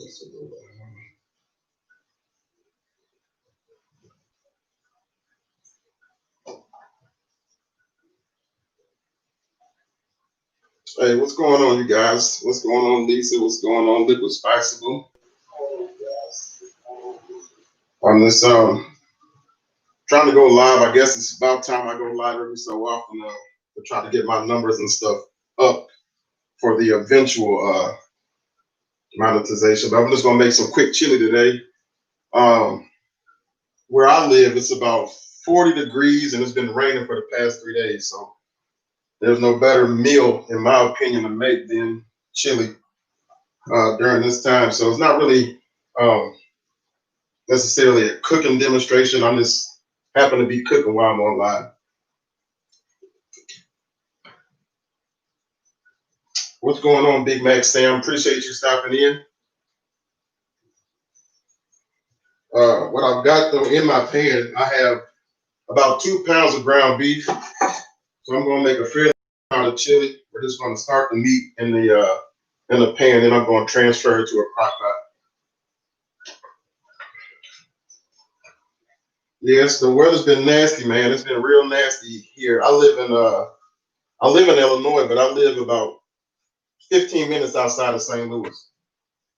Hey, what's going on, you guys? What's going on, Lisa? What's going on, Liquid Spiceable? On this, trying to go live. I guess it's about time I go live every so often to try to get my numbers and stuff up for the eventual monetization. But I'm just gonna make some quick chili today. Um, where I live, it's about 40 degrees and it's been raining for the past 3 days. So there's no better meal, in my opinion, to make than chili during this time. So it's not really necessarily a cooking demonstration. I'm just happen to be cooking while I'm on live. What's going on, Big Mac Sam? Appreciate you stopping in. What I've got though in my pan, I have about 2 pounds of ground beef. So I'm gonna make a fair amount of chili. We're just gonna start the meat in the pan, then I'm gonna transfer it to a crock pot. Yes, the weather's been nasty, man. It's been real nasty here. I live in Illinois, but I live about 15 minutes outside of St. Louis.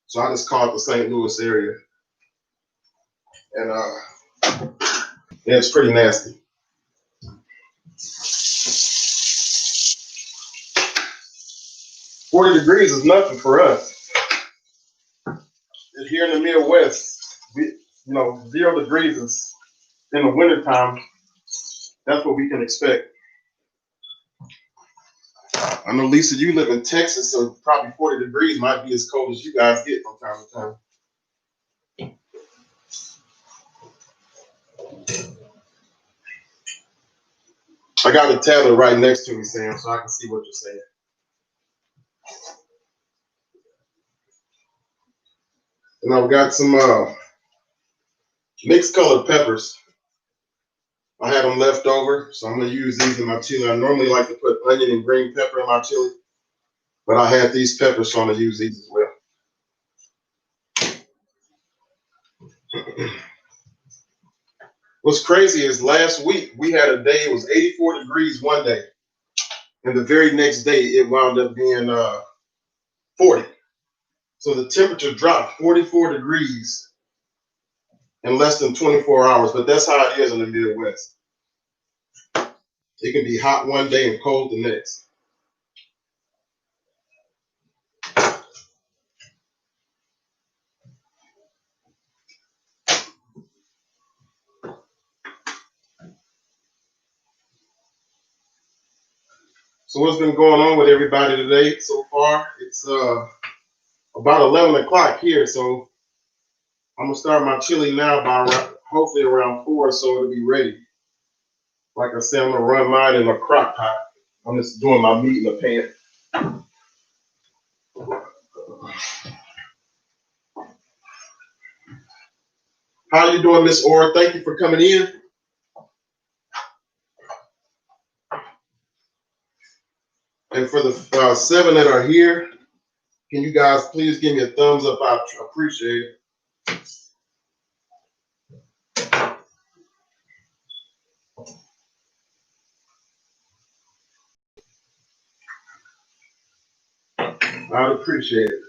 So I just call it the St. Louis area. And yeah, it's pretty nasty. 40 degrees is nothing for us. Here in the Midwest, 0 degrees is in the wintertime. That's what we can expect. I know, Lisa, you live in Texas, so probably 40 degrees might be as cold as you guys get from time to time. I got a tablet right next to me, Sam, so I can see what you're saying. And I've got some mixed colored peppers. I had them left over, so I'm gonna use these in my chili. I normally like to put onion and green pepper in my chili, but I had these peppers, so I'm gonna use these as well. What's crazy is last week we had a day, it was 84 degrees one day, and the very next day it wound up being 40. So the temperature dropped 44 degrees in less than 24 hours, but that's how it is in the Midwest. It can be hot one day and cold the next. So what's been going on with everybody today so far? It's about 11 o'clock here, so I'm gonna start my chili now by hopefully around 4, so it'll be ready. Like I said, I'm gonna run mine in a crock pot. I'm just doing my meat in a pan. How you doing, Miss Orr? Thank you for coming in. And for the 7 that are here, can you guys please give me a thumbs up? I appreciate it. I'd appreciate it.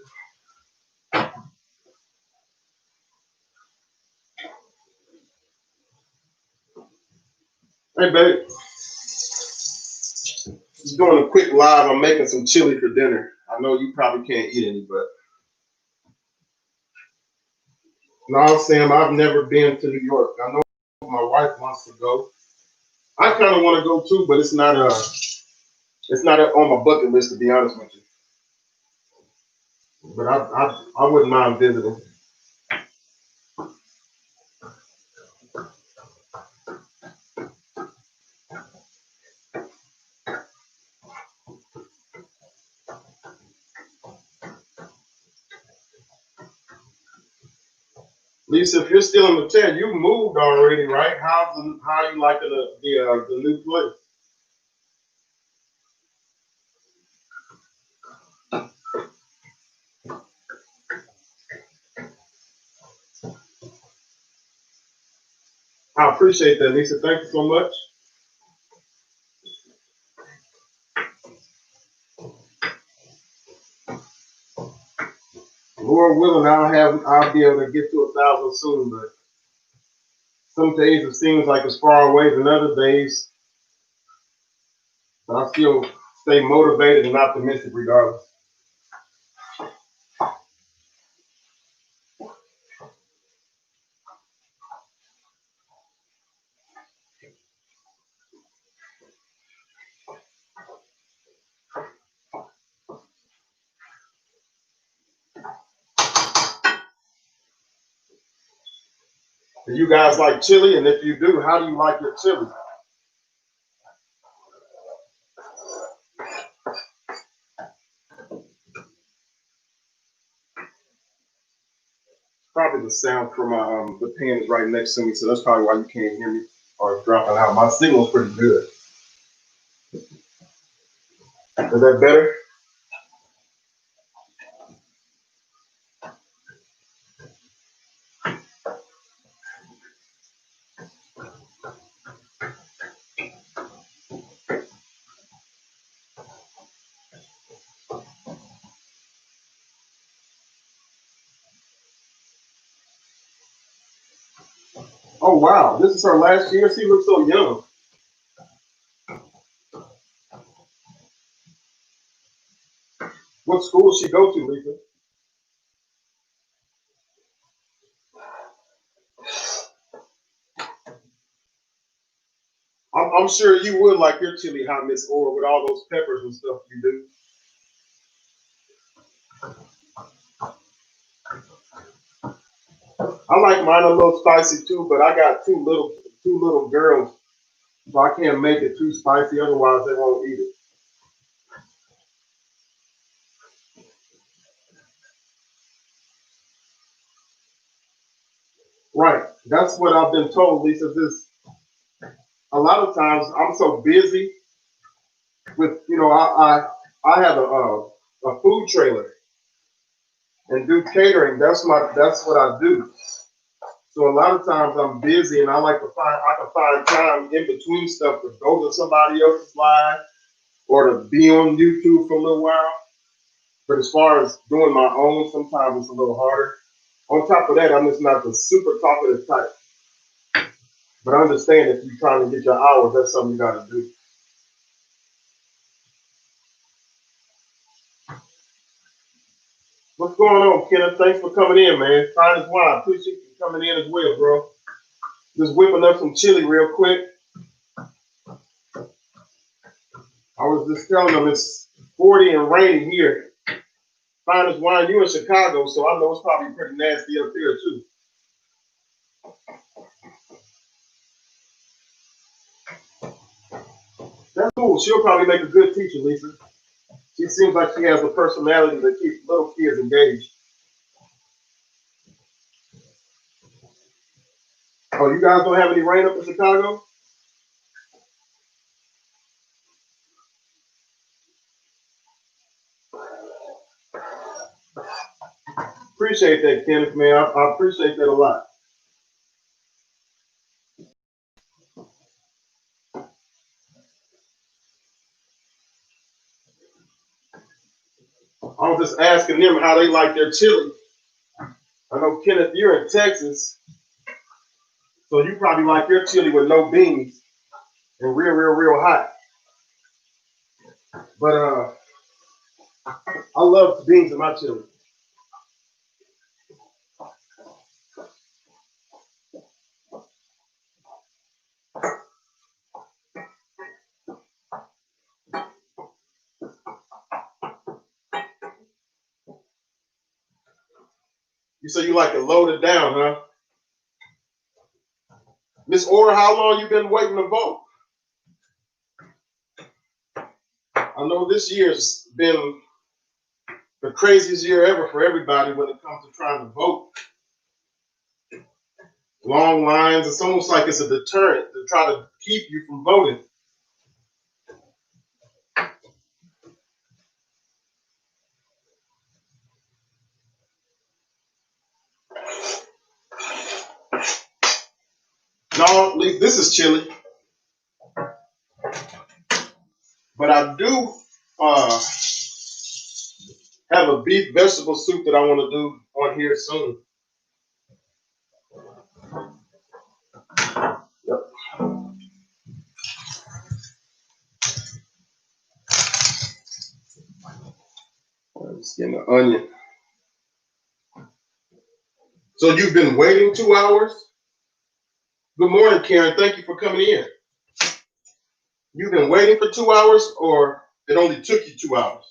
Hey, babe. Just doing a quick live. I'm making some chili for dinner. I know you probably can't eat any, but no, Sam, I've never been to New York. I know my wife wants to go. I kind of want to go too, but it's not on my bucket list, to be honest with you. But I wouldn't mind visiting. Lisa, if you're still in the chat, you moved already, right? How you liking the new place? I appreciate that, Lisa. Thank you so much. Lord willing, I'll be able to get to 1,000 soon, but some days it seems like it's far away than other days. But I still stay motivated and optimistic regardless. Do you guys like chili? And if you do, how do you like your chili? Probably the sound from my the pen is right next to me, so that's probably why you can't hear me or it's dropping out. My signal's pretty good. Is that better? Oh wow, this is her last year. She looks so young. What school does she go to, Lisa? I'm sure you would like your chili hot, Miss Orr, with all those peppers and stuff you do. I like mine a little spicy too, but I got two little girls, so I can't make it too spicy. Otherwise, they won't eat it. Right. That's what I've been told, Lisa. This a lot of times I'm so busy with I have a food trailer and do catering. That's what I do. So a lot of times I'm busy and I can find time in between stuff to go to somebody else's live or to be on YouTube for a little while. But as far as doing my own, sometimes it's a little harder. On top of that, I'm just not the super talkative type. But I understand if you're trying to get your hours, that's something you got to do. What's going on, Kenneth? Thanks for coming in, man. Fine as wine. Appreciate you coming in as well, bro. Just whipping up some chili real quick. I was just telling them it's 40 and rainy here. Fine as wine. You in Chicago, so I know it's probably pretty nasty up there too. That's cool. She'll probably make a good teacher, Lisa. She seems like she has a personality that keeps little kids engaged. Oh, you guys don't have any rain up in Chicago? Appreciate that, Kenneth, man. I appreciate that a lot. I was just asking them how they like their chili. I know, Kenneth, you're in Texas, so you probably like your chili with no beans and real hot. But I love beans in my chili. You say you like it loaded down, huh? Miss Orr, how long you been waiting to vote? I know this year's been the craziest year ever for everybody when it comes to trying to vote. Long lines. It's almost like it's a deterrent to try to keep you from voting. No, this is chili. But I do have a beef vegetable soup that I want to do on here soon. Yep. I'm just getting an onion. So you've been waiting 2 hours? Good morning, Karen. Thank you for coming in. You've been waiting for 2 hours, or it only took you 2 hours?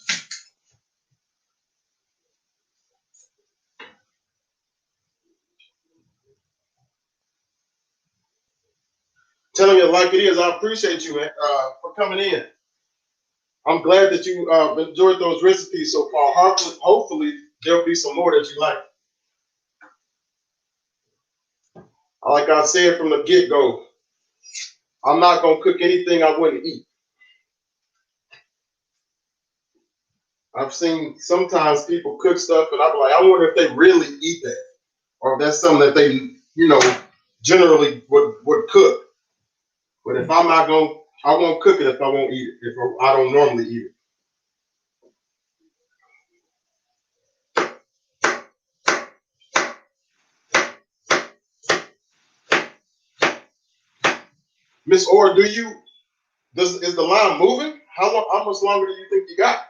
Telling it like it is. I appreciate you for coming in. I'm glad that you enjoyed those recipes so far. Hopefully, there'll be some more that you like. Like I said from the get-go, I'm not going to cook anything I wouldn't eat. I've seen sometimes people cook stuff, and I'm like, I wonder if they really eat that, or if that's something that they, generally would cook. But if I'm not going, I won't cook it if I won't eat it. If I don't normally eat it. Miss Orr, is the line moving? How much longer do you think you got?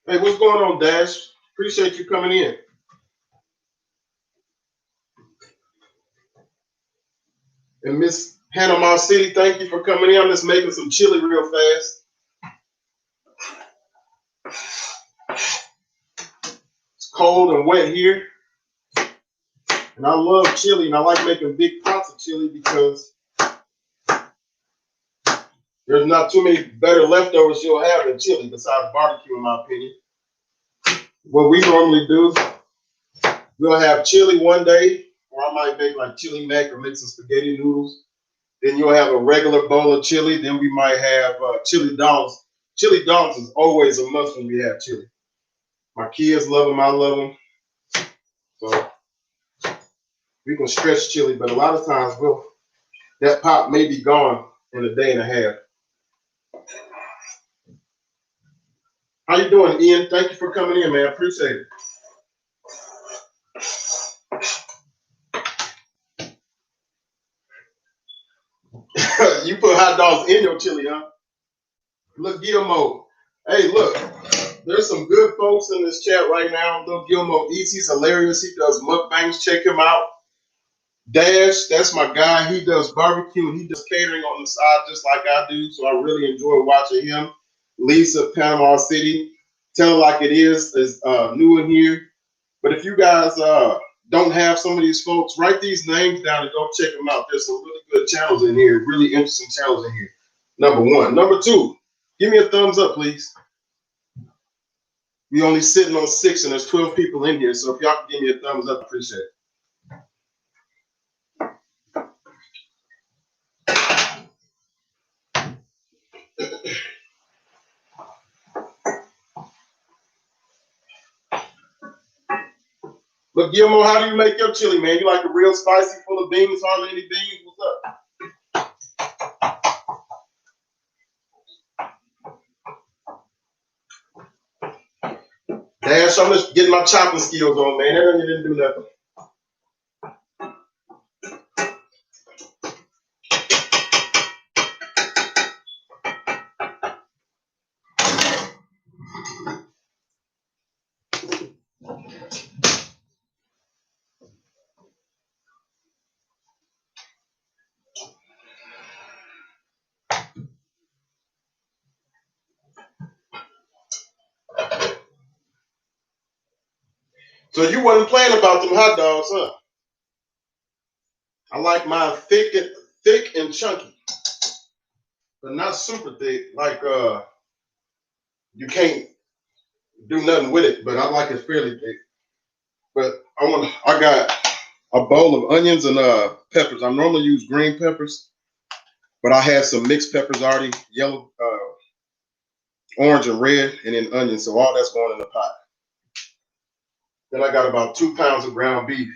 Hey, what's going on, Dash? Appreciate you coming in. And Miss Panama City, thank you for coming in. I'm just making some chili real fast. It's cold and wet here. And I love chili, and I like making big pots of chili because there's not too many better leftovers you'll have than chili besides barbecue, in my opinion. What we normally do, we'll have chili one day, or I might make like chili mac or make some spaghetti noodles. Then you'll have a regular bowl of chili. Then we might have chili dogs. Chili dogs is always a must when we have chili. My kids love them. I love them. So we can stretch chili, but a lot of times that pot may be gone in a day and a half. How you doing, Ian? Thank you for coming in, man. Appreciate it. You put hot dogs in your chili, huh? Look, Guillermo. Hey, look. There's some good folks in this chat right now. Look, Guillermo eats. He's hilarious. He does mukbangs. Check him out. Dash, that's my guy. He does barbecue and he does catering on the side just like I do. So I really enjoy watching him. Lisa, Panama City. Tell it like it is new in here. But if you guys don't have some of these folks, write these names down and go check them out. There's some really good channels in here, really interesting channels in here. Number one. Number two, give me a thumbs up, please. We only sitting on 6 and there's 12 people in here. So if y'all can give me a thumbs up, I appreciate it. Look, Guillermo, how do you make your chili, man? You like a real spicy, full of beans, hardly any beans? What's up? Dash, I'm just getting my chopping skills on, man. That didn't do nothing. So you wasn't playing about them hot dogs, huh? I like mine thick and chunky, but not super thick. Like you can't do nothing with it, but I like it fairly thick. But I got a bowl of onions and peppers. I normally use green peppers, but I had some mixed peppers already, yellow, orange and red, and then onions. So all that's going in the pot. Then I got about 2 pounds of ground beef.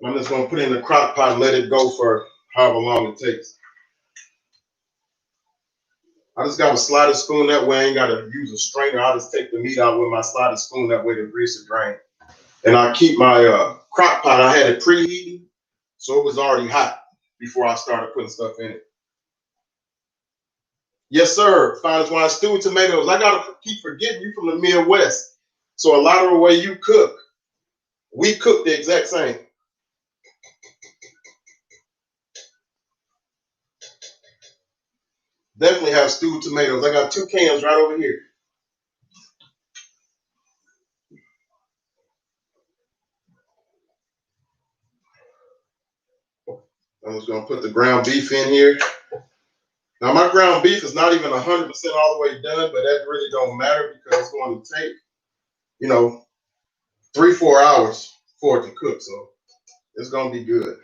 I'm just gonna put it in the crock pot and let it go for however long it takes. I just got a sliding spoon, that way I ain't gotta use a strainer. I'll just take the meat out with my sliding spoon, that way the grease will drain. And I keep my crock pot, I had it preheating, so it was already hot before I started putting stuff in it. Yes, sir. Finest wine, stewed tomatoes. I gotta keep forgetting you from the Midwest. So a lot of the way you cook, we cook the exact same. Definitely have stewed tomatoes. I got 2 cans right over here. I'm just gonna put the ground beef in here. Now my ground beef is not even 100% all the way done, but that really don't matter because it's going to take, 3-4 hours for it to cook. So it's gonna be good.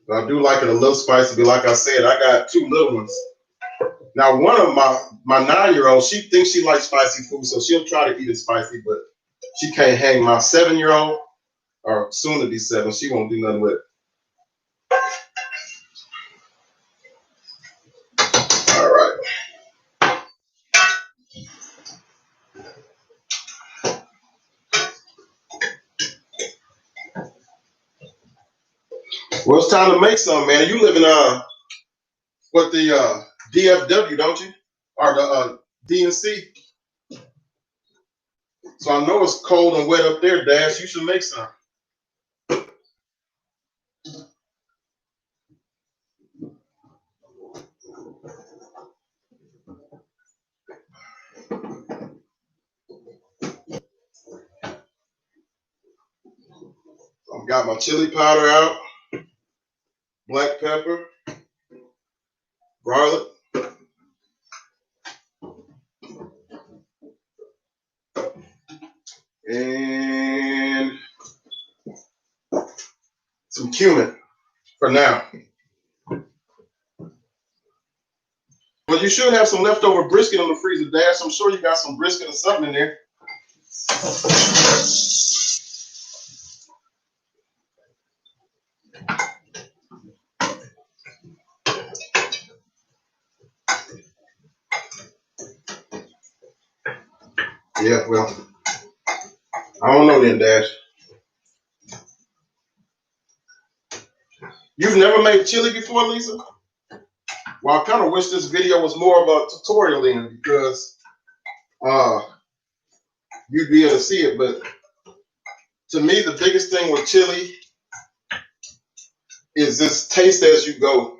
But I do like it a little spicy, but like I said, I got 2 little ones. Now one of my 9-year-old, she thinks she likes spicy food, so she'll try to eat it spicy, but she can't hang. My 7-year-old, or soon to be 7, she won't do nothing with it. All right. Well, it's time to make some, man. You live in the DFW, don't you? Or the DNC. So I know it's cold and wet up there, Dash. You should make some. I've got my chili powder out, black pepper, garlic, and some cumin for now. Well, you should have some leftover brisket in the freezer, Dash. I'm sure you got some brisket or something in there. Yeah, well, I don't know then, Dash. You've never made chili before, Lisa? Well, I kind of wish this video was more of a tutorial then, because you'd be able to see it. But to me, the biggest thing with chili is this taste as you go.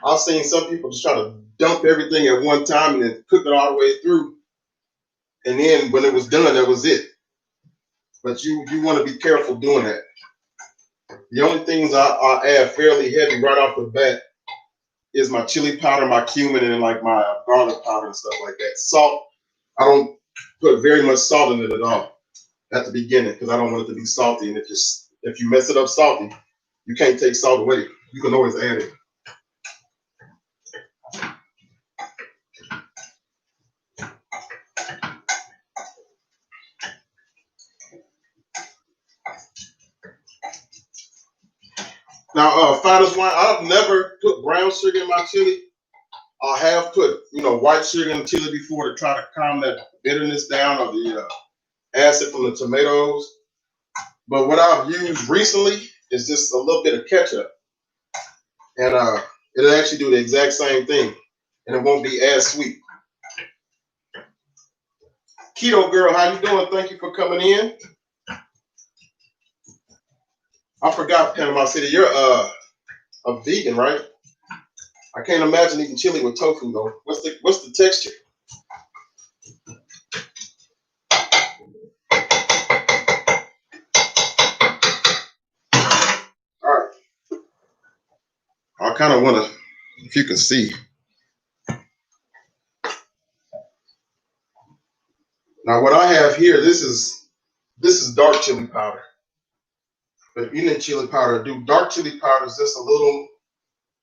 I've seen some people just try to dump everything at one time and then cook it all the way through. And then when it was done, that was it. But you want to be careful doing that. The only things I add fairly heavy right off the bat is my chili powder, my cumin, and like my garlic powder and stuff like that. Salt, I don't put very much salt in it at all at the beginning because I don't want it to be salty. And if you mess it up salty, you can't take salt away. You can always add it. Now, finest wine, I've never put brown sugar in my chili. I have put, white sugar in chili before to try to calm that bitterness down or the acid from the tomatoes. But what I've used recently is just a little bit of ketchup. And it'll actually do the exact same thing. And it won't be as sweet. Keto Girl, how you doing? Thank you for coming in. I forgot, Panama City, you're a vegan, right? I can't imagine eating chili with tofu though. What's the texture? All right. I kind of want to, if you can see. Now what I have here, this is dark chili powder. But if you need chili powder, dark chili powder is just a little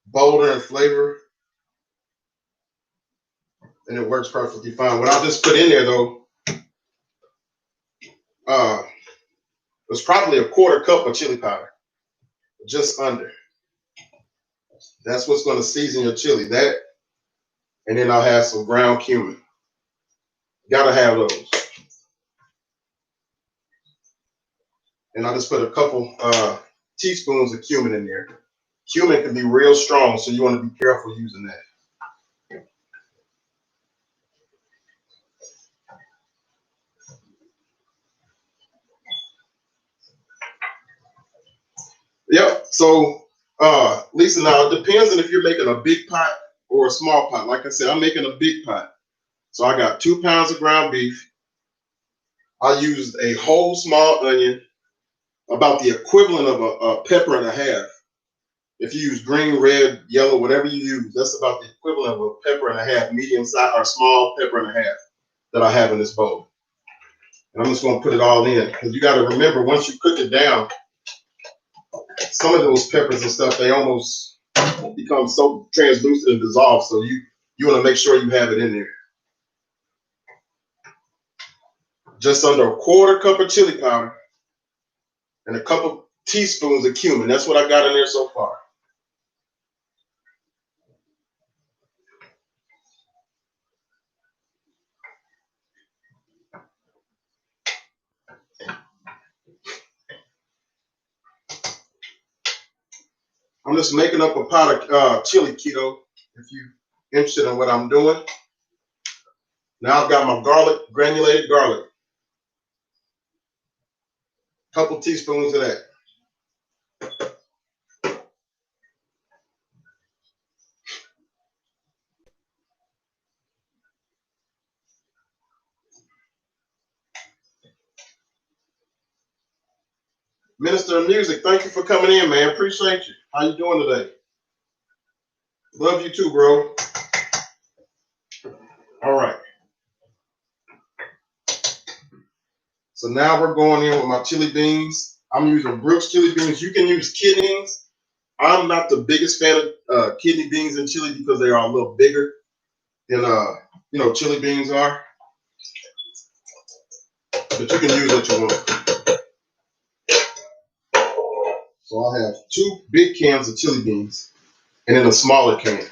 bolder in flavor. and it works perfectly fine. What I'll just put in there though, was probably a quarter cup of chili powder, just under. That's what's going to season your chili. That, and then I'll have some ground cumin. Gotta have those. And I'll just put a couple teaspoons of cumin in there. Cumin can be real strong, so you want to be careful using that. Yep. So, Lisa, now it depends on if you're making a big pot or a small pot. Like I said, I'm making a big pot. So I got 2 pounds of ground beef. I used a whole small onion, about the equivalent of a pepper and a half. If you use green, red, yellow, whatever you use, that's about the equivalent of a pepper and a half, medium size or small pepper and a half that I have in this bowl. And I'm just going to put it all in because you got to remember, once you cook it down, some of those peppers and stuff, they almost become so translucent and dissolved. So you want to make sure you have it in there. Just under a quarter cup of chili powder and a couple teaspoons of cumin. That's what I got in there so far. I'm just making up a pot of chili, keto, if you're interested in what I'm doing. Now I've got my garlic, granulated garlic. Couple teaspoons of that. Minister of Music, thank you for coming in, man. Appreciate you. How you doing today? Love you too, bro. All right. So now we're going in with my chili beans. I'm using Brooks chili beans. You can use kidneys. I'm not the biggest fan of kidney beans in chili because they are a little bigger than chili beans are. But you can use what you want. So I'll have 2 big cans of chili beans and then a smaller can.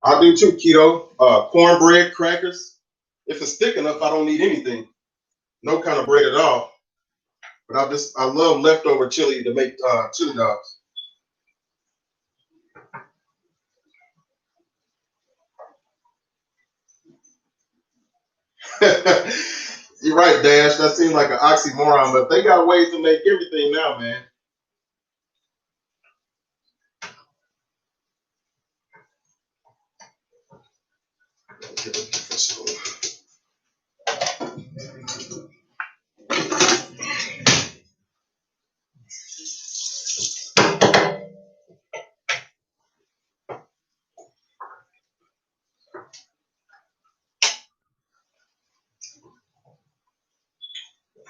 I do too, keto. Cornbread, crackers. If it's thick enough, I don't need anything. No kind of bread at all. But I love leftover chili to make chili dogs. You're right, Dash. That seems like an oxymoron, but they got ways to make everything now, man.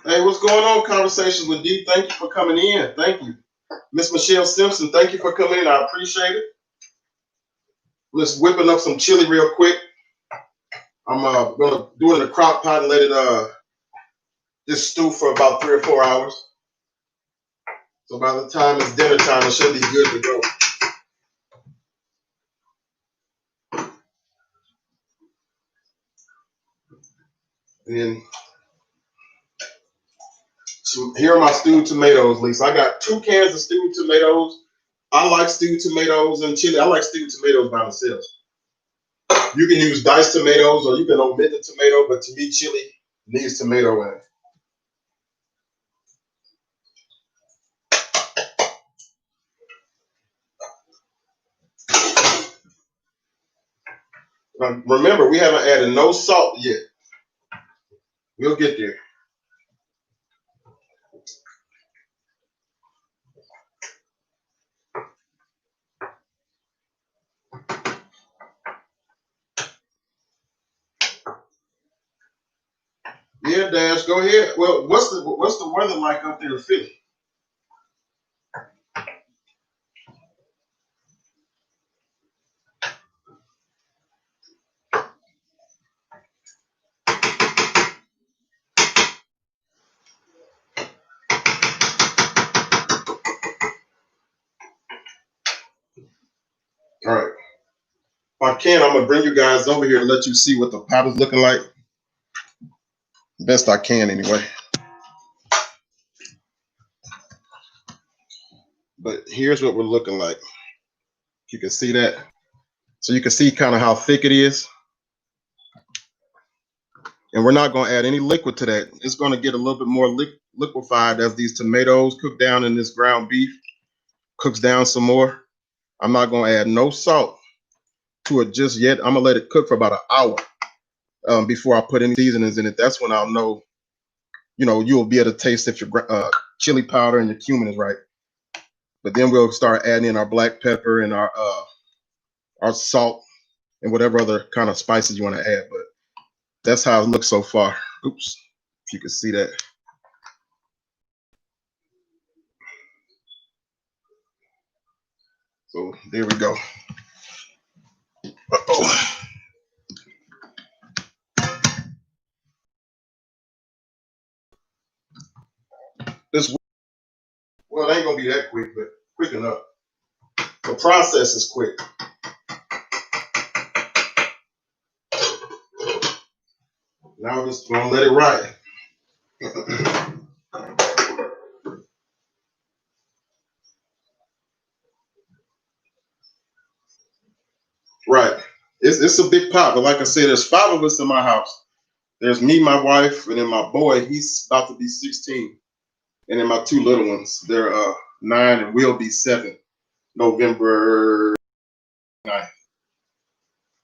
Hey, what's going on? Conversations with D. Thank you for coming in. Thank you. Miss Michelle Simpson, thank you for coming in. I appreciate it. Let's whipping up some chili real quick. I'm gonna do it in a crock pot and let it just stew for about 3 or 4 hours. So by the time it's dinner time, it should be good to go. And then here are my stewed tomatoes, Lisa. I got 2 cans of stewed tomatoes. I like stewed tomatoes and chili. I like stewed tomatoes by themselves. You can use diced tomatoes or you can omit the tomato, but to me, chili needs tomato in it. Now, remember, we haven't added no salt yet. We'll get there. Yeah, Dash, go ahead. Well, what's the weather like up there in Philly? All right. If I can, I'm gonna bring you guys over here and let you see what the powder's looking like. Best I can, anyway. But here's what we're looking like. You can see that. So you can see kind of how thick it is. And we're not going to add any liquid to that. It's going to get a little bit more liquefied as these tomatoes cook down in this ground beef, cooks down some more. I'm not going to add no salt to it just yet. I'm going to let it cook for about an hour before I put any seasonings in it. That's when I'll know, you'll be able to taste if your chili powder and your cumin is right. But then we'll start adding in our black pepper and our salt and whatever other kind of spices you want to add. But that's how it looks so far. Oops, if you can see that. So there we go. Uh-oh. This, well, it ain't gonna be that quick, but quick enough. The process is quick. Now we're just gonna let it ride. Right. It's a big pot, but like I said, there's 5 of us in my house. There's me, my wife, and then my boy. He's about to be 16, and then my 2 little ones. They're 9 and will be 7, November 9th.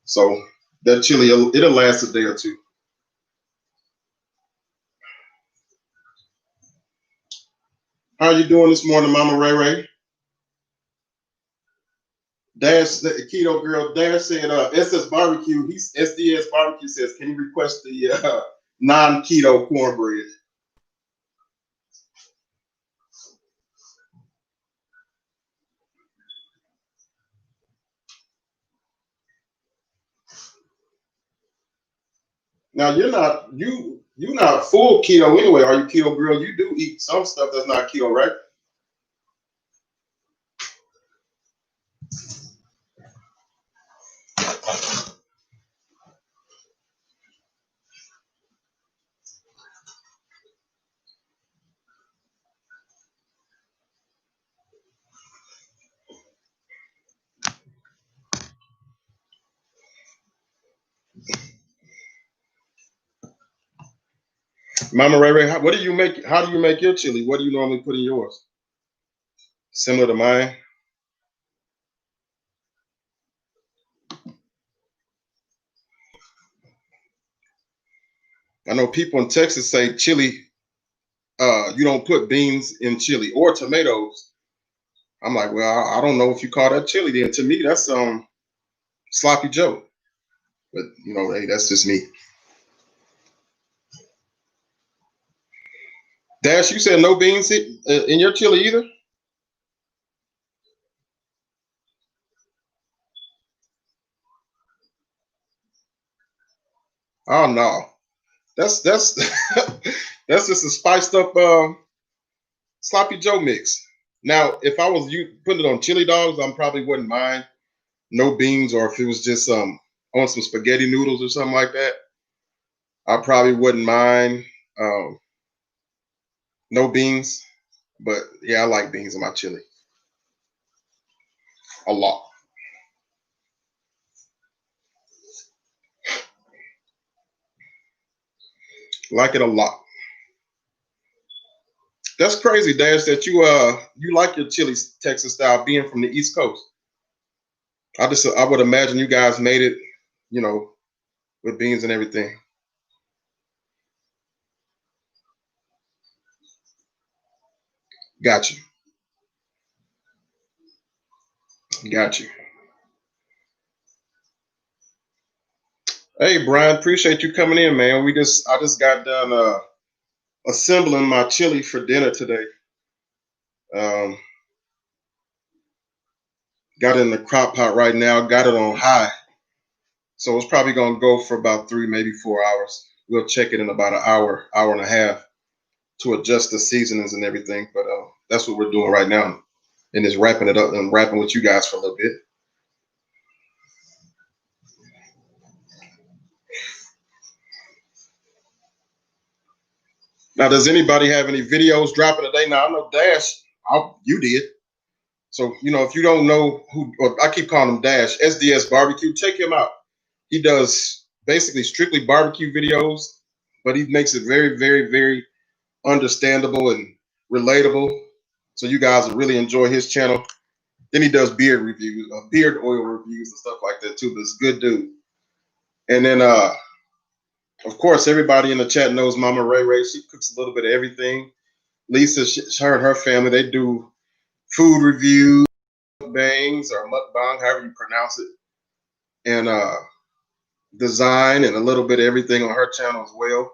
So that chili, it'll last a day or two. How are you doing this morning, Mama Ray Ray? Dash, the keto girl, Dash said, SS Barbecue, SDS Barbecue says, can you request the non-keto cornbread? Now you're not full keto anyway, are you, keto girl? You do eat some stuff that's not keto, right? Mama Ray Ray, what do you make? How do you make your chili? What do you normally put in yours? Similar to mine. I know people in Texas say chili. You don't put beans in chili or tomatoes. I'm like, well, I don't know if you call that chili. Then to me, that's sloppy Joe. But hey, that's just me. Dash, you said no beans in your chili either? Oh no, that's that's just a spiced up sloppy Joe mix. Now, if I was you putting it on chili dogs, I probably wouldn't mind no beans, or if it was just on some spaghetti noodles or something like that, I probably wouldn't mind no beans. But yeah, I like beans in my chili a lot. Like it a lot. That's crazy, Dash, that you like your chili Texas style being from the East Coast. I would imagine you guys made it, you know, with beans and everything. Got you. Got you. Hey, Brian, appreciate you coming in, man. I just got done assembling my chili for dinner today. Um, got it in the crock pot right now. Got it on high, so it's probably gonna go for about 3, maybe 4 hours. We'll check it in about an hour, hour and a half to adjust the seasonings and everything. But that's what we're doing right now, and just wrapping it up and wrapping with you guys for a little bit. Now, does anybody have any videos dropping today? Now, I know Dash, you did. So, if you don't know who, or I keep calling him Dash, SDS Barbecue, check him out. He does basically strictly barbecue videos, but he makes it very, very, very understandable and relatable. So you guys will really enjoy his channel. Then he does beard reviews, beard oil reviews and stuff like that too. But it's a good dude. And then, of course, everybody in the chat knows Mama Ray Ray. She cooks a little bit of everything. Lisa, her and her family, they do food reviews, bangs or mukbang, however you pronounce it, and design and a little bit of everything on her channel as well.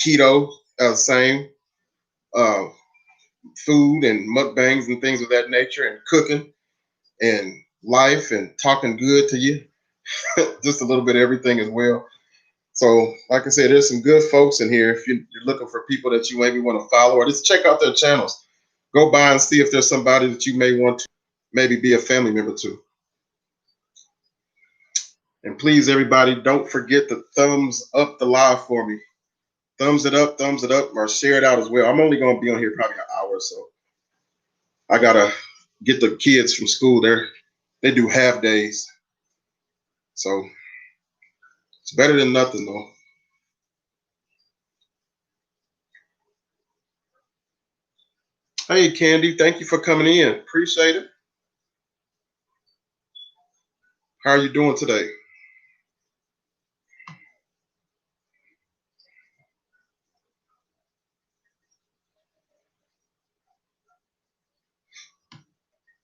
Keto, same. Uh, Food and mukbangs and things of that nature, and cooking and life and talking good to you. Just a little bit of everything as well. So, like I said, there's some good folks in here. If you're looking for people that you maybe want to follow, or just check out their channels, go by and see if there's somebody that you may want to maybe be a family member to. And please, everybody, don't forget to thumbs up the live for me. Thumbs it up, or share it out as well. I'm only going to be on here probably an hour or so. I got to get the kids from school there. They do half days. So it's better than nothing, though. Hey, Candy, thank you for coming in. Appreciate it. How are you doing today?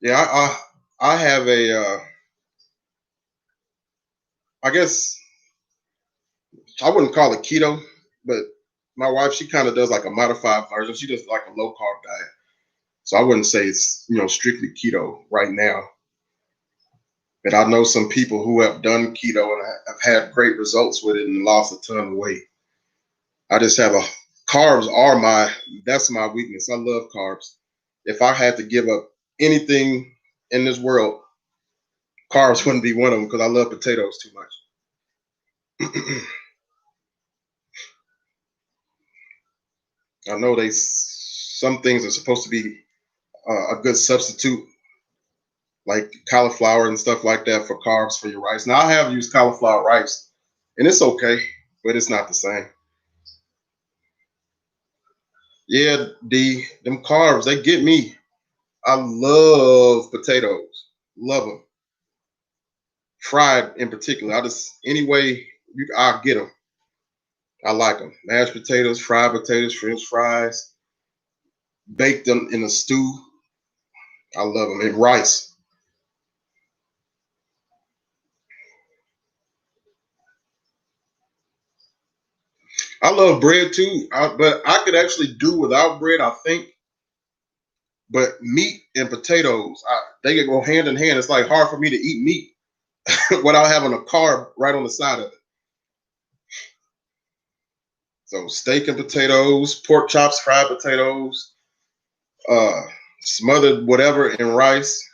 Yeah, I have I guess I wouldn't call it keto, but my wife, she kind of does like a modified version. She does like a low carb diet. So I wouldn't say it's, strictly keto right now. But I know some people who have done keto and have had great results with it and lost a ton of weight. I just have carbs that's my weakness. I love carbs. If I had to give up anything in this world, carbs wouldn't be one of them because I love potatoes too much. I know some things are supposed to be a good substitute, like cauliflower and stuff like that for carbs for your rice. Now I have used cauliflower rice, and it's okay, but it's not the same. Yeah, them carbs, they get me. I love potatoes, love them, fried in particular. Any way I'll get them. I like them. Mashed potatoes, fried potatoes, French fries, baked them in a stew. I love them. And rice. I love bread too, but I could actually do without bread, I think. But meat and potatoes, they can go hand in hand. It's like hard for me to eat meat without having a carb right on the side of it. So steak and potatoes, pork chops, fried potatoes, uh, smothered whatever in rice.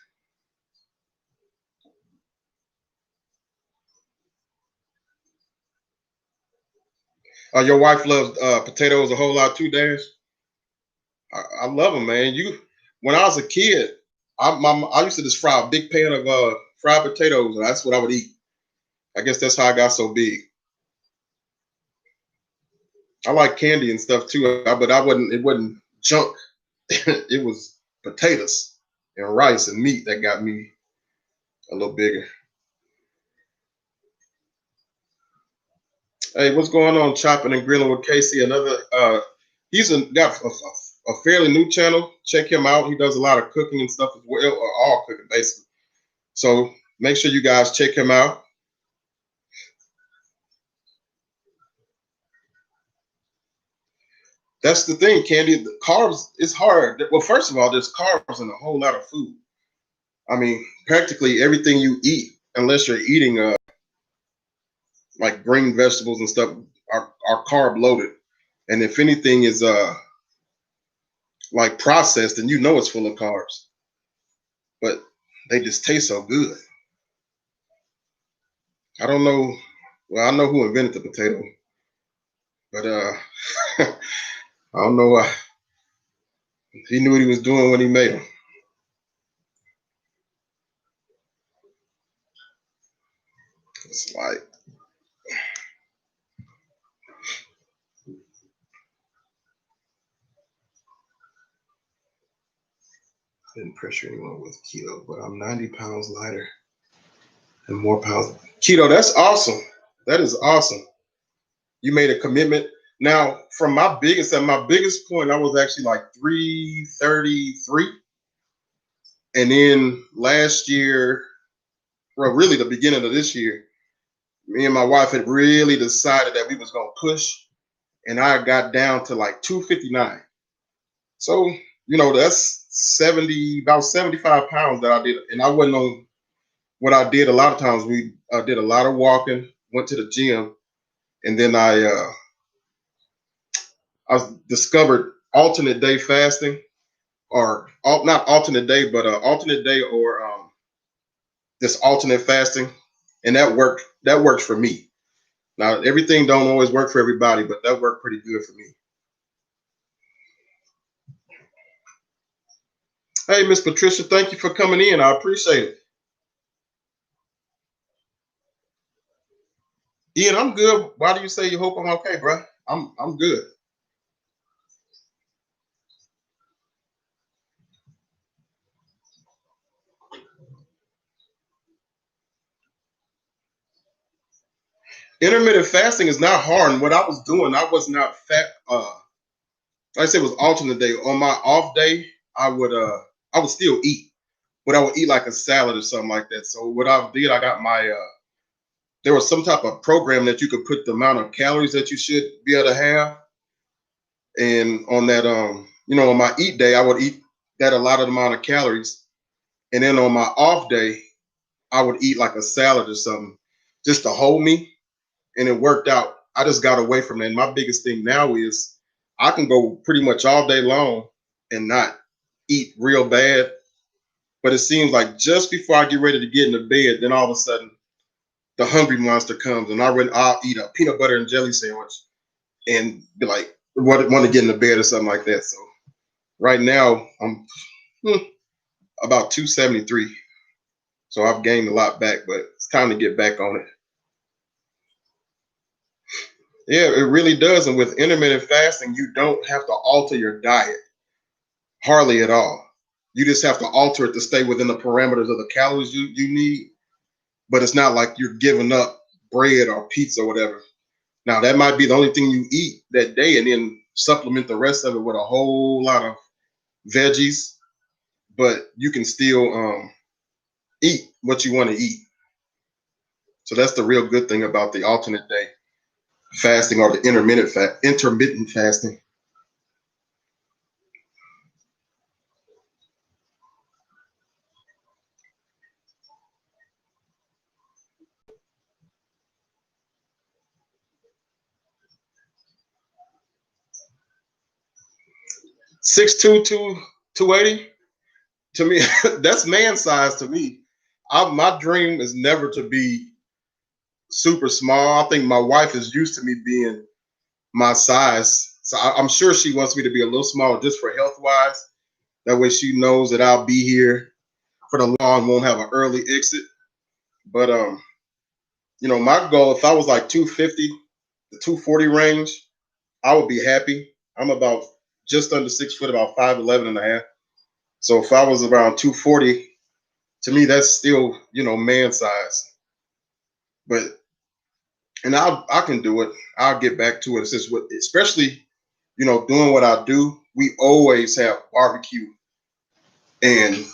Your wife loves potatoes a whole lot too, Dash. I love them, man. When I was a kid, I used to just fry a big pan of fried potatoes, and that's what I would eat. I guess that's how I got so big. I like candy and stuff too, but I wasn't. It wasn't junk. It was potatoes and rice and meat that got me a little bigger. Hey, what's going on? Chopping and grilling with Casey. He's got a fairly new channel. Check him out. He does a lot of cooking and stuff as well, or all cooking basically. So make sure you guys check him out. That's the thing, Candy. The carbs, it's hard. Well, first of all, there's carbs in a whole lot of food. I mean, practically everything you eat, unless you're eating like green vegetables and stuff, are carb loaded. And if anything is like processed, then you know it's full of carbs. But they just taste so good. I don't know. Well, I know who invented the potato, but I don't know. He knew what he was doing when he made them. It's like didn't pressure anyone with keto, but I'm 90 pounds lighter and more pounds. Keto, that's awesome. That is awesome. You made a commitment. Now, from my biggest point, I was actually like 333. And then last year, well, really the beginning of this year, me and my wife had really decided that we was gonna push, and I got down to like 259. So, that's about 75 pounds that I did. And I wasn't on what I did a lot of times. We did a lot of walking, went to the gym, and then I discovered alternate day fasting, or not alternate day, but alternate day or this alternate fasting, and that worked. That works for me. Now everything don't always work for everybody, but that worked pretty good for me. Hey, Miss Patricia, thank you for coming in. I appreciate it. Ian, I'm good. Why do you say you hope I'm okay, bro? I'm good. Intermittent fasting is not hard. And what I was doing, I was not fat. Like I said, it was alternate day. On my off day, I would still eat, but I would eat like a salad or something like that. So what I did, I got my there was some type of program that you could put the amount of calories that you should be able to have. And on that, on my eat day, I would eat that allotted amount of calories. And then on my off day, I would eat like a salad or something just to hold me. And it worked out. I just got away from that. And my biggest thing now is I can go pretty much all day long and not eat real bad. But it seems like just before I get ready to get into bed, then all of a sudden the hungry monster comes, and I'll eat a peanut butter and jelly sandwich and be like, want to get into bed or something like that. So right now I'm about 273. So I've gained a lot back, but it's time to get back on it. Yeah, it really does. And with intermittent fasting, you don't have to alter your diet hardly at all. You just have to alter it to stay within the parameters of the calories you need. But it's not like you're giving up bread or pizza or whatever. Now, that might be the only thing you eat that day, and then supplement the rest of it with a whole lot of veggies. But you can still eat what you want to eat. So that's the real good thing about the alternate day fasting or the intermittent fasting. 6'2", 280. To me, that's man size to me. My dream is never to be super small. I think my wife is used to me being my size. So I'm sure she wants me to be a little smaller just for health wise. That way she knows that I'll be here for the long, won't have an early exit. But my goal, if I was like 250, the 240 range, I would be happy. I'm about just under 6 foot, about 5'11" and a half. So if I was around 240, to me that's still, man size. But I can do it. I'll get back to it. It's just especially, doing what I do, we always have barbecue and,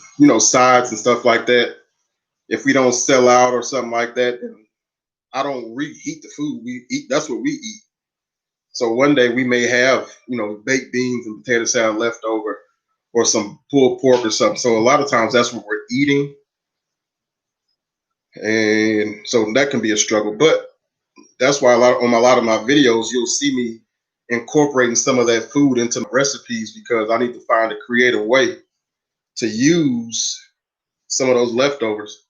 sides and stuff like that. If we don't sell out or something like that, then I don't reheat the food. We eat. That's what we eat. So one day we may have, baked beans and potato salad left over, or some pulled pork or something. So a lot of times that's what we're eating. And so that can be a struggle. But that's why on a lot of my videos, you'll see me incorporating some of that food into my recipes, because I need to find a creative way to use some of those leftovers.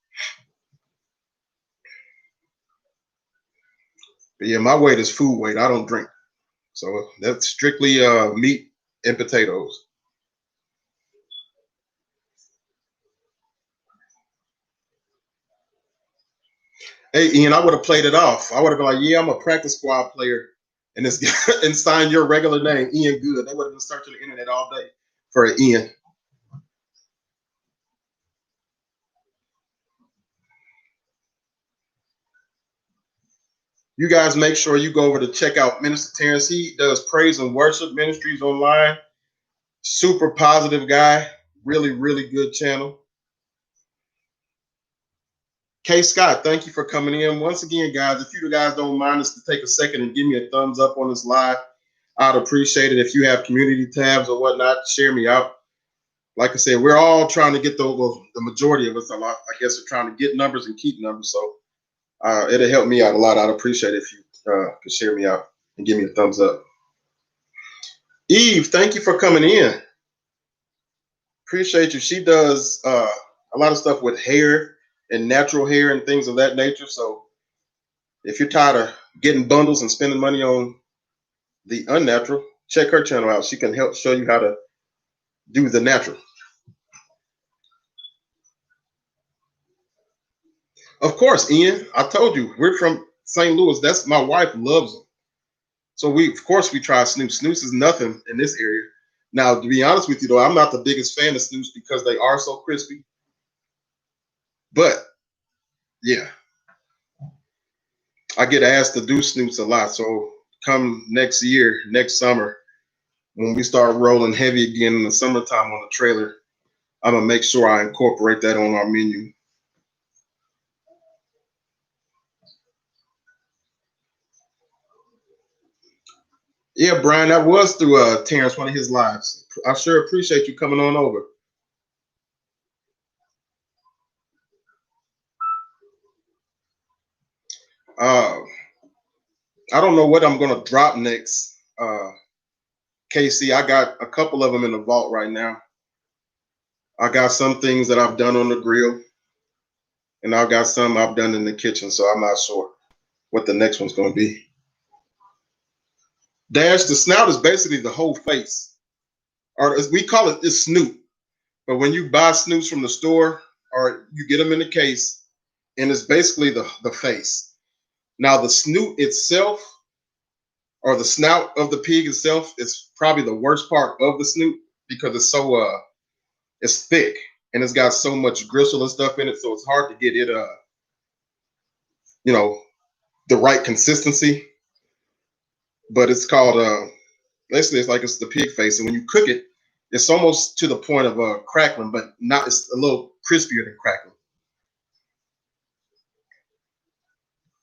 But yeah, my weight is food weight. I don't drink. So that's strictly meat and potatoes. Hey, Ian, I would have played it off. I would have been like, yeah, I'm a practice squad player. And this and sign your regular name, Ian Good. They would have been searching the internet all day for an Ian. You guys make sure you go over to check out Minister Terrence. He does praise and worship ministries online. Super positive guy. Really, really good channel. K Scott, thank you for coming in. Once again, guys, if you guys don't mind us to take a second and give me a thumbs up on this live, I'd appreciate it. If you have community tabs or whatnot, share me out. Like I said, we're all trying to get the majority of us, a lot, I guess, are trying to get numbers and keep numbers. So it'll help me out a lot. I'd appreciate it if you could share me out and give me a thumbs up. Eve, thank you for coming in. Appreciate you. She does a lot of stuff with hair and natural hair and things of that nature. So if you're tired of getting bundles and spending money on the unnatural, check her channel out. She can help show you how to do the natural. Of course, Ian, I told you, we're from St. Louis. That's my wife loves them. So of course we try snooze. Snooze is nothing in this area. Now, to be honest with you though, I'm not the biggest fan of snooze because they are so crispy. But yeah, I get asked to do snooze a lot. So come next year, next summer, when we start rolling heavy again in the summertime on the trailer, I'm gonna make sure I incorporate that on our menu. Yeah, Brian, that was through Terrence, one of his lives. I sure appreciate you coming on over. Uh, I don't know what I'm gonna drop next. KC, I got a couple of them in the vault right now. I got some things that I've done on the grill, and I've got some I've done in the kitchen, so I'm not sure what the next one's gonna be. Dash, the snout is basically the whole face, or as we call it, it's snoot. But when you buy snoots from the store, or you get them in the case, and it's basically the face. Now the snoot itself, or the snout of the pig itself, is probably the worst part of the snoot because it's thick and it's got so much gristle and stuff in it, so it's hard to get it you know the right consistency. But it's called basically it's like it's the pig face, and when you cook it, it's almost to the point of crackling, but not. It's a little crispier than crackling.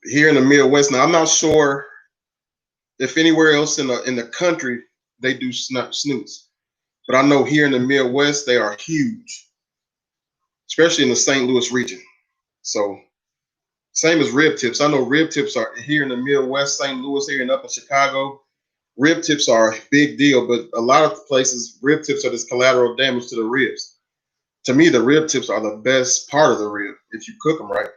Here in the Midwest, now I'm not sure if anywhere else in the country they do snoots, but I know here in the Midwest they are huge, especially in the St. Louis region. So same as rib tips. I know rib tips are here in the Midwest, St. Louis here and up in Chicago. Rib tips are a big deal, but a lot of places rib tips are just collateral damage to the ribs. To me, the rib tips are the best part of the rib if you cook them right.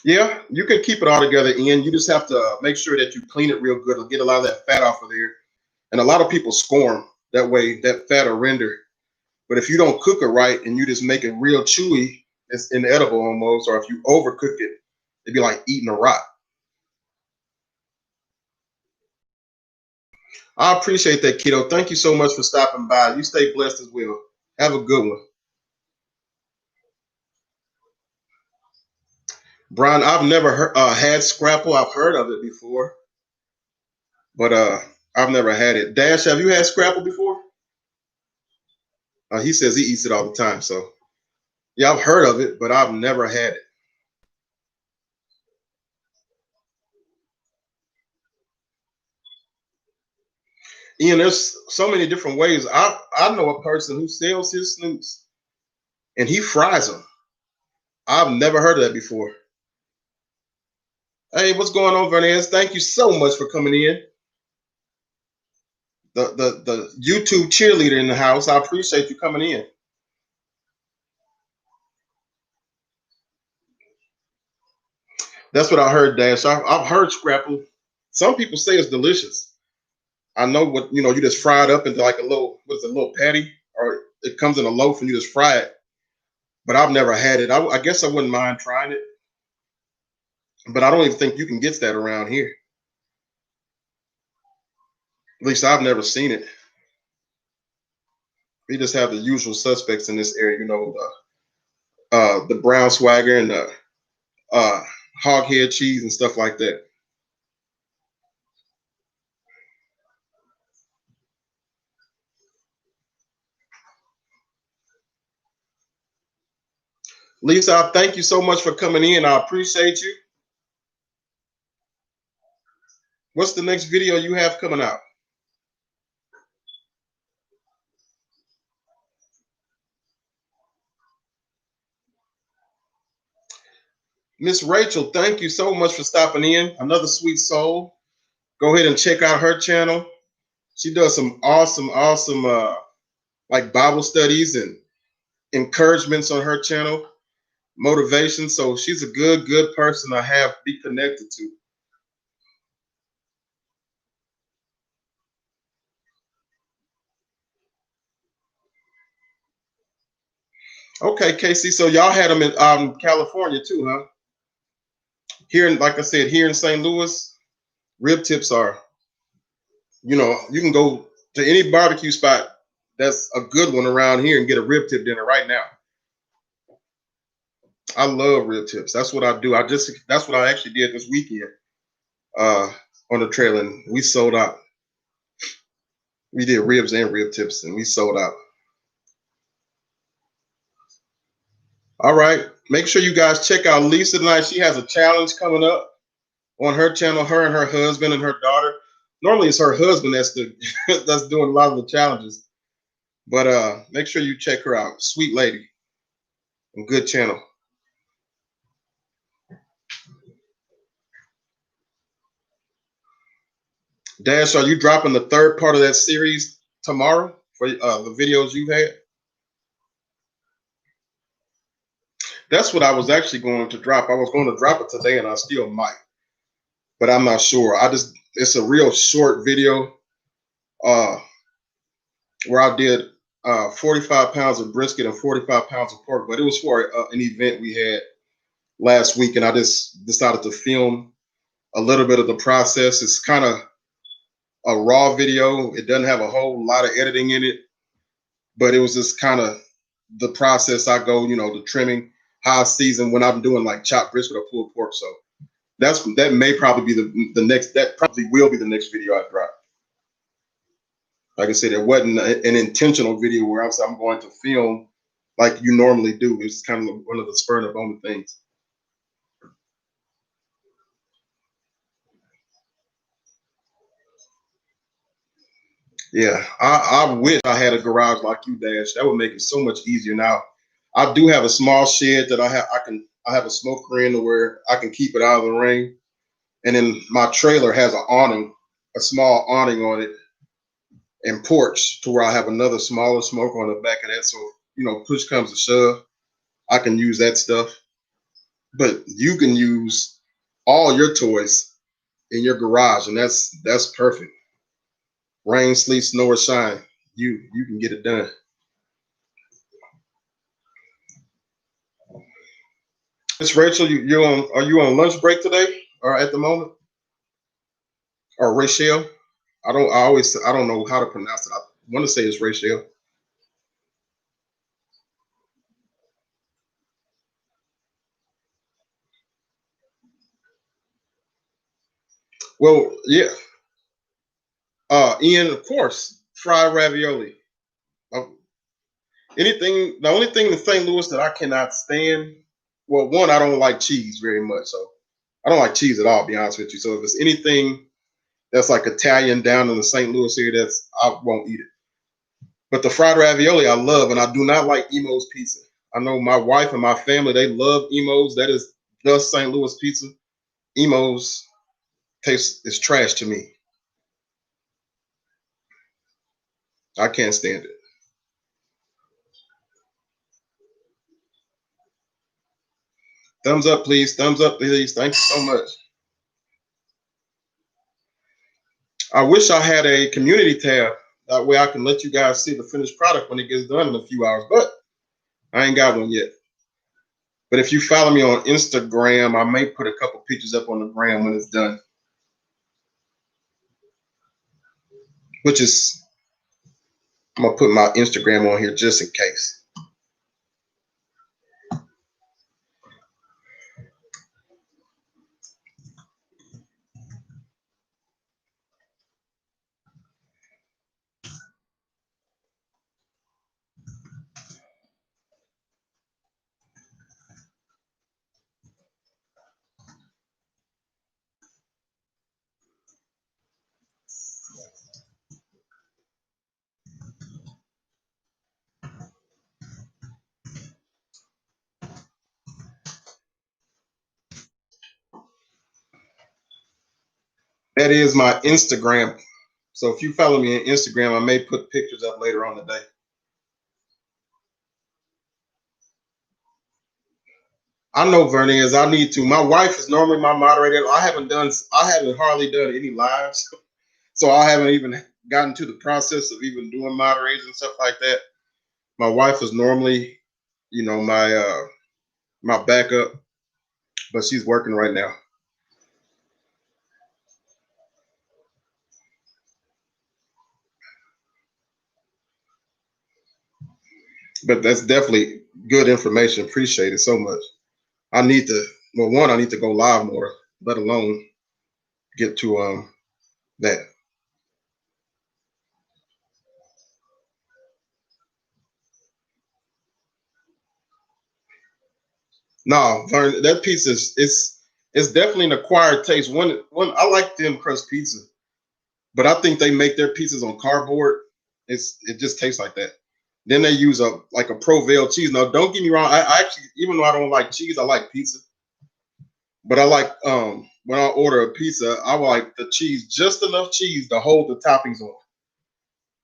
Yeah, you can keep it all together, Ian. You just have to make sure that you clean it real good and get a lot of that fat off of there. And a lot of people score them that way, that fat will render. But if you don't cook it right and you just make it real chewy, it's inedible almost. Or if you overcook it, it'd be like eating a rock. I appreciate that, kiddo. Thank you so much for stopping by. You stay blessed as well. Have a good one. Brian, I've never had Scrapple. I've heard of it before, but I've never had it. Dash, have you had Scrapple before? He says he eats it all the time. So Yeah, I've heard of it, but I've never had it. Ian, there's so many different ways. I know a person who sells his snoops and he fries them. I've never heard of that before. Hey, what's going on, Vernez? Thank you so much for coming in. The YouTube cheerleader in the house. I appreciate you coming in. That's what I heard, Dash. I've heard scrapple. Some people say it's delicious. I know what you just fry it up into like a little what's a little patty, or it comes in a loaf and you just fry it. But I've never had it. I guess I wouldn't mind trying it, but I don't even think you can get that around here. At least I've never seen it. We just have the usual suspects in this area, the brown swagger and the uh, hoghead cheese and stuff like that. Lisa, I thank you so much for coming in. I appreciate you. What's the next video you have coming out? Miss Rachel, thank you so much for stopping in. Another sweet soul. Go ahead and check out her channel. She does some awesome like Bible studies and encouragements on her channel, motivation. So she's a good person to have be connected to. Okay, Casey. So y'all had them in California too, huh? Here, like I said, here in St. Louis, rib tips are, you can go to any barbecue spot that's a good one around here and get a rib tip dinner right now. I love rib tips. That's what I do. That's what I actually did this weekend uh, on the trail, and we sold out. We did ribs and rib tips, and we sold out. All right. Make sure you guys check out Lisa tonight. She has a challenge coming up on her channel, her and her husband and her daughter. Normally it's her husband that's doing a lot of the challenges. But make sure you check her out. Sweet lady and good channel. Dash, are you dropping the third part of that series tomorrow for the videos you've had? That's what I was actually going to drop. I was going to drop it today, and I still might, but I'm not sure. It's a real short video uh, where I did 45 pounds of brisket and 45 pounds of pork, but it was for an event we had last week, and I just decided to film a little bit of the process. It's kind of a raw video. It doesn't have a whole lot of editing in it, but it was just kind of the process I go, the trimming, how I season when I'm doing like chopped brisket or pulled pork. So that may probably be the next. That probably will be the next video I drop. Like I said, it wasn't an intentional video where I'm going to film like you normally do. It's kind of one of the spur of the moment things. Yeah, I wish I had a garage like you, Dash. That would make it so much easier. Now, I do have a small shed that I have a smoker in where I can keep it out of the rain, and then my trailer has an awning, a small awning on it, and porch to where I have another smaller smoker on the back of that. So push comes to shove, I can use that stuff. But you can use all your toys in your garage, and that's perfect. Rain, sleet, snow, or shine, you can get it done. Miss Rachel, are you on lunch break today or at the moment? Or Rachel? I don't know how to pronounce it. I want to say it's Rachel. Well, yeah. Ian, of course, fried ravioli. Uh, Anything, the only thing in St. Louis that I cannot stand, well, one, I don't like cheese very much. So I don't like cheese at all, to be honest with you. So if it's anything that's like Italian down in the St. Louis area, I won't eat it. But the fried ravioli I love, and I do not like Emo's pizza. I know my wife and my family, they love Emo's. That is the St. Louis pizza. Emo's taste is trash to me. I can't stand it. Thumbs up, please. Thumbs up, please. Thank you so much. I wish I had a community tab. That way I can let you guys see the finished product when it gets done in a few hours. But I ain't got one yet. But if you follow me on Instagram, I may put a couple pictures up on the gram when it's done. Which is, I'm going to put my Instagram on here just in case. That is my Instagram. So if you follow me on Instagram, I may put pictures up later on today. I know Vernez, I need to. My wife is normally my moderator. I haven't hardly done any lives. So I haven't even gotten to the process of even doing moderators and stuff like that. My wife is normally, my backup, but she's working right now. But that's definitely good information. Appreciate it so much. I need to, well, one, I need to go live more, let alone get to that. No, Vern, that pizza is it's definitely an acquired taste. One I like thin crust pizza, but I think they make their pizzas on cardboard. It just tastes like that. Then they use a Provel cheese. Now, don't get me wrong. I actually, even though I don't like cheese, I like pizza. But I like when I order a pizza, I like the cheese, just enough cheese to hold the toppings on.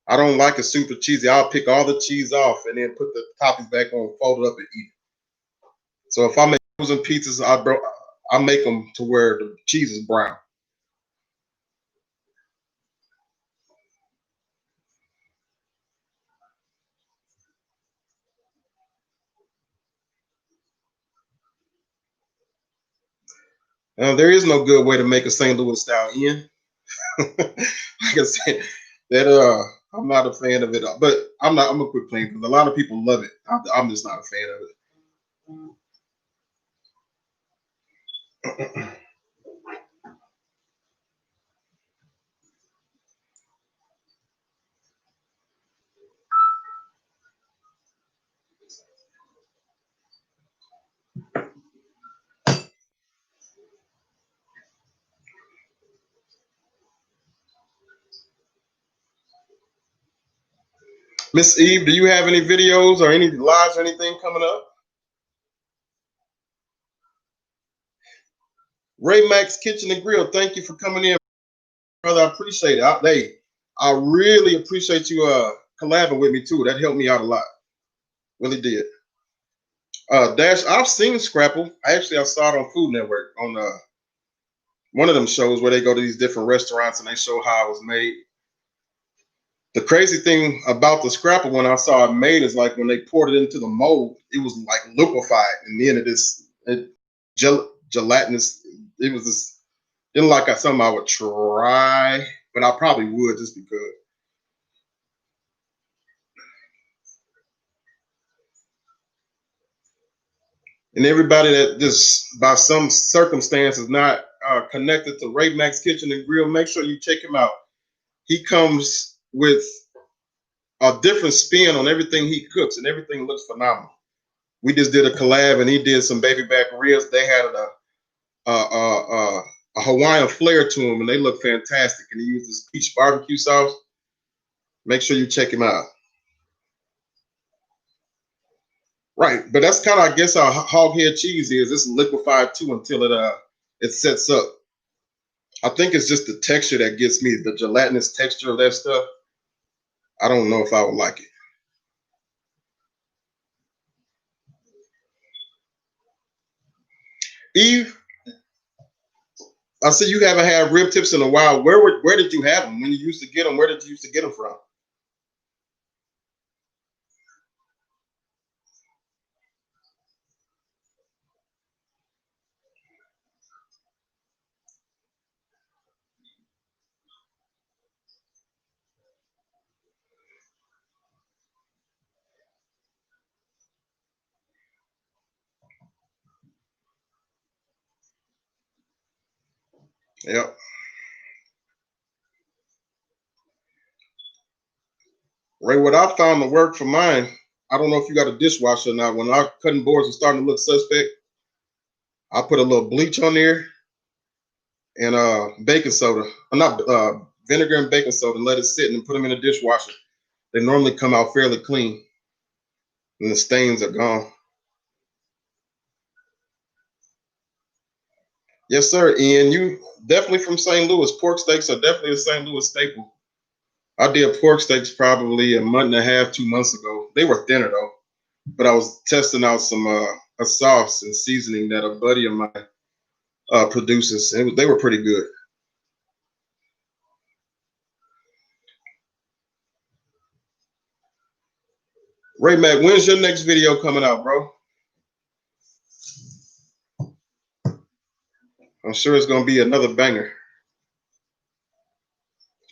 I don't like it super cheesy. I'll pick all the cheese off and then put the toppings back on, fold it up, and eat it. So if I make frozen pizzas, I make them to where the cheese is brown. There is no good way to make a St. Louis style in. Like I said, that I'm not a fan of it, but I'm gonna quit playing because a lot of people love it. I'm just not a fan of it. Miss Eve, do you have any videos or any lives or anything coming up? Ray Max Kitchen and Grill, thank you for coming in, brother. I appreciate it. I really appreciate you collabing with me too. That helped me out a lot. Really did. Dash, I've seen Scrapple. I saw it on Food Network on one of them shows where they go to these different restaurants and they show how it was made. The crazy thing about the Scrapple when I saw it made is like when they poured it into the mold, it was like liquefied, and then gelatinous. It was just didn't like something I would try, but I probably would just because. And everybody that just by some circumstance is not connected to Ray Max Kitchen and Grill, make sure you check him out. He comes with a different spin on everything he cooks, and everything looks phenomenal. We just did a collab, and he did some baby back ribs. They had a Hawaiian flair to them, and they look fantastic. And he used this peach barbecue sauce. Make sure you check him out. Right, but that's kind of, I guess, how hog head cheese is. It's liquefied too until it sets up. I think it's just the texture that gets me, the gelatinous texture of that stuff. I don't know if I would like it. Eve, I see you haven't had rib tips in a while. Where did you have them when you used to get them? Where did you used to get them from? Yep. Ray, what I found to work for mine, I don't know if you got a dishwasher or not. When our cutting boards are starting to look suspect, I put a little bleach on there and baking soda, not vinegar and baking soda, and let it sit and put them in a dishwasher. They normally come out fairly clean, and the stains are gone. Yes, sir, Ian. You definitely from St. Louis. Pork steaks are definitely a St. Louis staple. I did pork steaks probably a month and a half, 2 months ago. They were thinner though, but I was testing out some a sauce and seasoning that a buddy of mine produces, and they were pretty good. Ray Mac, when's your next video coming out, bro? I'm sure it's gonna be another banger.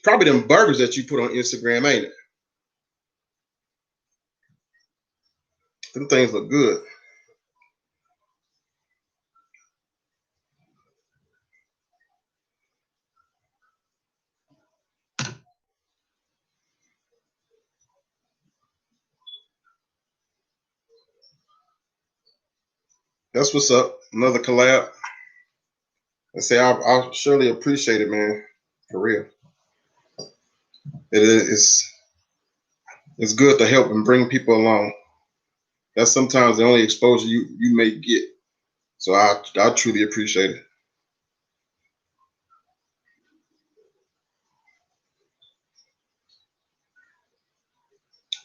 Probably them burgers that you put on Instagram, ain't it? Them things look good. That's what's up. Another collab. I say I'll surely appreciate it, man. For real. It's good to help and bring people along. That's sometimes the only exposure you may get. So I truly appreciate it.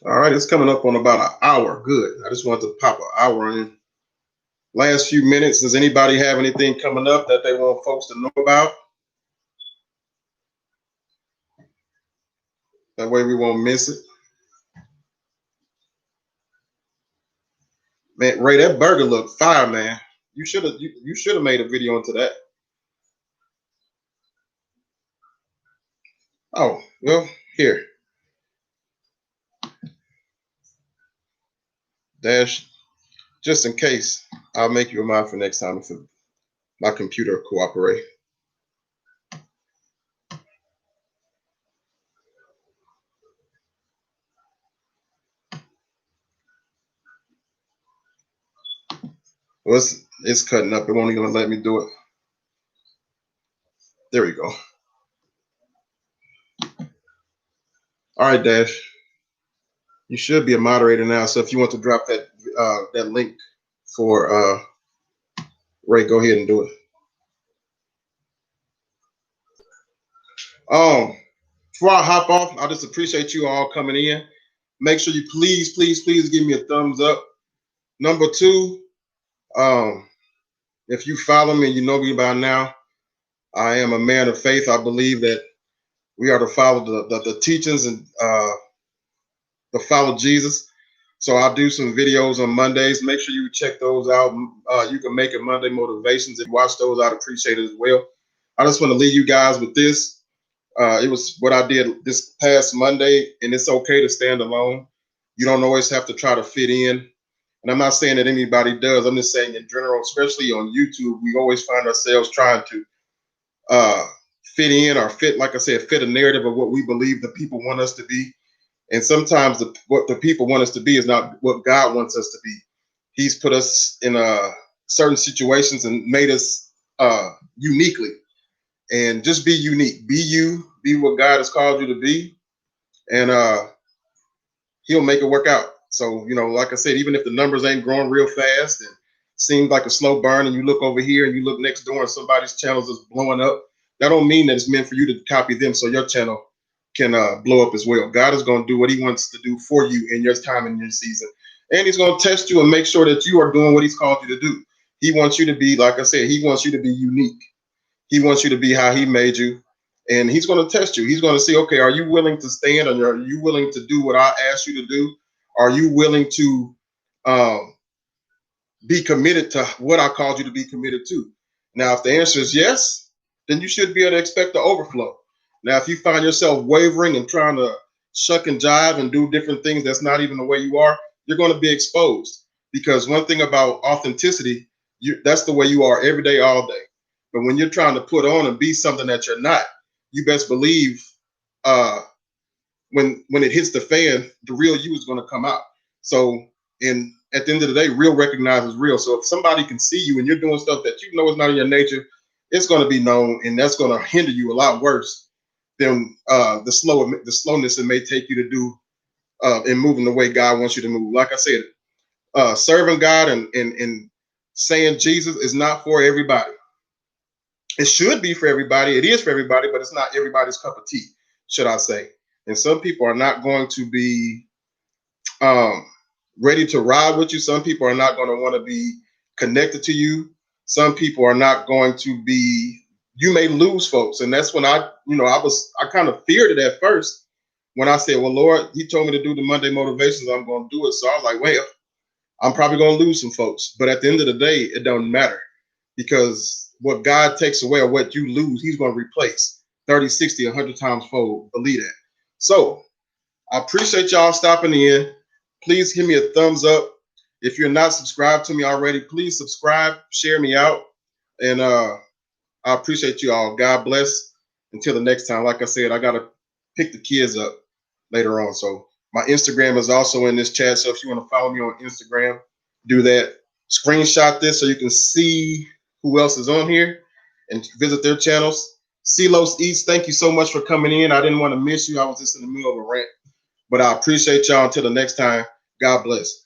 All right, it's coming up on about an hour. Good. I just wanted to pop an hour in. Last few minutes. Does anybody have anything coming up that they want folks to know about? That way we won't miss it. Man, Ray, that burger looked fire, man. You should have made a video into that. Oh, well, here. Dash, just in case, I'll make you a mind for next time if my computer cooperate. Well, it's cutting up. It won't even let me do it. There we go. All right, Dash. You should be a moderator now. So if you want to drop that link for Ray, go ahead and do it. Before I hop off, I just appreciate you all coming in. Make sure you please give me a thumbs up. Number two, if you follow me and you know me by now, I am a man of faith. I believe that we are to follow the teachings and to follow Jesus. So I'll do some videos on Mondays. Make sure you check those out. You can make it Monday Motivations. If you watch those, I'd appreciate it as well. I just want to leave you guys with this. It was what I did this past Monday, and it's okay to stand alone. You don't always have to try to fit in. And I'm not saying that anybody does. I'm just saying in general, especially on YouTube, we always find ourselves trying to fit in or fit, like I said, fit a narrative of what we believe the people want us to be. And sometimes what the people want us to be is not what God wants us to be. He's put us in certain situations and made us uniquely. And just be unique. Be you. Be what God has called you to be. And he'll make it work out. So, like I said, even if the numbers ain't growing real fast and seems like a slow burn, and you look over here and you look next door and somebody's channels is blowing up, that don't mean that it's meant for you to copy them so your channel can blow up as well. God is going to do what he wants to do for you in your time and your season. And he's going to test you and make sure that you are doing what he's called you to do. He wants you to be, like I said, he wants you to be unique. He wants you to be how he made you. And he's going to test you. He's going to see, okay, are you willing to stand, and are you willing to do what I asked you to do? Are you willing to be committed to what I called you to be committed to? Now, if the answer is yes, then you should be able to expect the overflow. Now, if you find yourself wavering and trying to shuck and jive and do different things that's not even the way you are, you're going to be exposed. Because one thing about authenticity, that's the way you are every day, all day. But when you're trying to put on and be something that you're not, you best believe when it hits the fan, the real you is going to come out. So, and at the end of the day, real recognizes real. So if somebody can see you and you're doing stuff that you know is not in your nature, it's going to be known, and that's going to hinder you a lot worse than the slowness it may take you to do in moving the way God wants you to move. Like I said, serving God and saying Jesus is not for everybody. It should be for everybody. It is for everybody, but it's not everybody's cup of tea, should I say. And some people are not going to be ready to ride with you. Some people are not going to want to be connected to you. Some people are not going to be, you may lose folks. And that's when I kind of feared it at first when I said, well, Lord, he told me to do the Monday motivations. I'm going to do it. So I was like, well, I'm probably going to lose some folks. But at the end of the day, it don't matter, because what God takes away or what you lose, he's going to replace 30, 60, 100 times fold. Believe that. So I appreciate y'all stopping in. Please give me a thumbs up. If you're not subscribed to me already, please subscribe, share me out. And I appreciate you all. God bless. Until the next time. Like I said, I got to pick the kids up later on. So my Instagram is also in this chat. So if you want to follow me on Instagram, do that. Screenshot this so you can see who else is on here and visit their channels. Silos Eats, thank you so much for coming in. I didn't want to miss you. I was just in the middle of a rant. But I appreciate y'all. Until the next time, God bless.